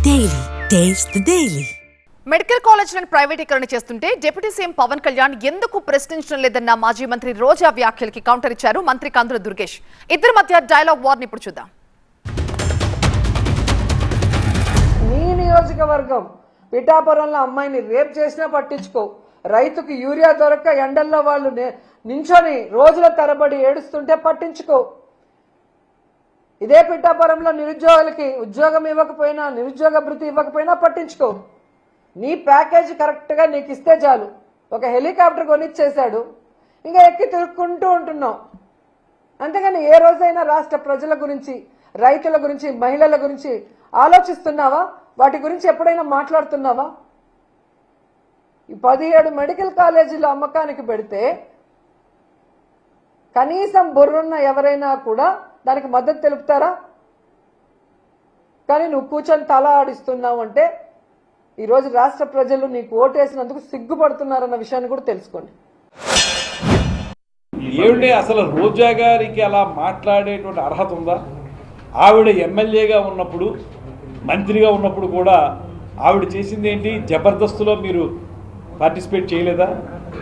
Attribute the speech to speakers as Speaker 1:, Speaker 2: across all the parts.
Speaker 1: Daily. Taste the Daily.
Speaker 2: Medical కాలేజీలను ప్రైవేటీకరణ చేస్తుంటే డిప్యూటీ సీఎం పవన్ కళ్యాణ్ ఎందుకు ప్రశ్నించడం లేదన్న మాజీ మంత్రి రోజా వ్యాఖ్యలకి కౌంటర్ ఇచ్చారు మంత్రి కందుల దుర్గేష్. ఇద్దరి మధ్య డైలాగ్ వార్ ని ఇప్పుడు చూద్దాం.
Speaker 3: నీ నియోజకవర్గం పిఠాపురంలో అమ్మాయిని రేప్ చేసినా పట్టించుకో, రైతుకి యూరియా దొరక్క ఎండల్లో వాళ్ళు నించొని రోజుల తరబడి ఏడుస్తుంటే పట్టించుకో. ఇదే పిఠాపురంలో నిరుద్యోగులకి ఉద్యోగం ఇవ్వకపోయినా, నిరుద్యోగ భృతి ఇవ్వకపోయినా పట్టించుకో. నీ ప్యాకేజ్ కరెక్ట్గా నీకు ఇస్తే చాలు. ఒక హెలికాప్టర్ కొనిచ్చేశాడు, ఇంకా ఎక్కి తిరుక్కుంటూ ఉంటున్నావు. అంతేగాని ఏ రోజైనా రాష్ట్ర ప్రజల గురించి, రైతుల గురించి, మహిళల గురించి ఆలోచిస్తున్నావా? వాటి గురించి ఎప్పుడైనా మాట్లాడుతున్నావా? ఈ 17 మెడికల్ కాలేజీలు అమ్మకానికి పెడితే కనీసం బుర్రున్న ఎవరైనా కూడా దానికి మద్దతు తెలుపుతారా? కానీ నువ్వు కూర్చొని తల ఆడిస్తున్నావు అంటే ఈరోజు రాష్ట్ర ప్రజలు నీకు ఓటేసినందుకు సిగ్గుపడుతున్నారన్న విషయాన్ని కూడా తెలుసుకోండి.
Speaker 4: ఏమిటి అసలు రోజా గారికి అలా మాట్లాడేటువంటి అర్హత ఉందా? ఆవిడ ఎమ్మెల్యేగా ఉన్నప్పుడు, మంత్రిగా ఉన్నప్పుడు కూడా ఆవిడ చేసింది ఏంటి? జబర్దస్త్లో మీరు పార్టిసిపేట్ చేయలేదా?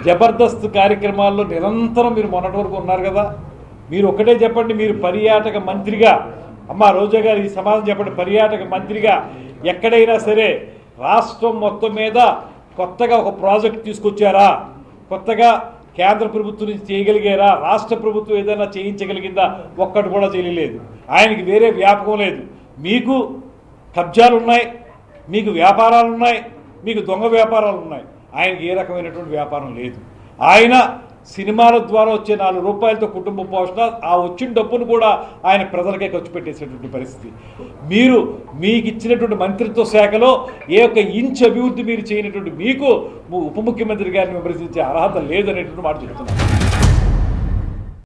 Speaker 4: జబర్దస్త్ కార్యక్రమాల్లో నిరంతరం మీరు మొన్నటి వరకు ఉన్నారు కదా. మీరు ఒకటే చెప్పండి, మీరు పర్యాటక మంత్రిగా, అమ్మ రోజా గారు ఈ సమాధానం చెప్పండి, పర్యాటక మంత్రిగా ఎక్కడైనా సరే రాష్ట్రం మొత్తం మీద కొత్తగా ఒక ప్రాజెక్ట్ తీసుకొచ్చారా? కొత్తగా కేంద్ర ప్రభుత్వం నుంచి చేయగలిగారా? రాష్ట్ర ప్రభుత్వం ఏదైనా చేయించగలిగిందా? ఒక్కటి కూడా చేయలేదు. ఆయనకి వేరే వ్యాపకం లేదు. మీకు కబ్జాలు ఉన్నాయి, మీకు వ్యాపారాలు ఉన్నాయి, మీకు దొంగ వ్యాపారాలు ఉన్నాయి. ఆయనకి ఏ రకమైనటువంటి వ్యాపారం లేదు. ఆయన సినిమాల ద్వారా వచ్చే 4 రూపాయలతో కుటుంబ పోషణ, ఆ వచ్చిన డబ్బును కూడా ఆయన ప్రజలకే ఖర్చు పెట్టేసేటువంటి పరిస్థితి. మీరు మీకు ఇచ్చినటువంటి మంత్రిత్వ శాఖలో ఏ ఒక్క ఇంచ్ అభివృద్ధి మీరు చేయనటువంటి మీకు ఉప ముఖ్యమంత్రి గారిని విమర్శించే అర్హత లేదనేటువంటి మాట చెప్తున్నారు.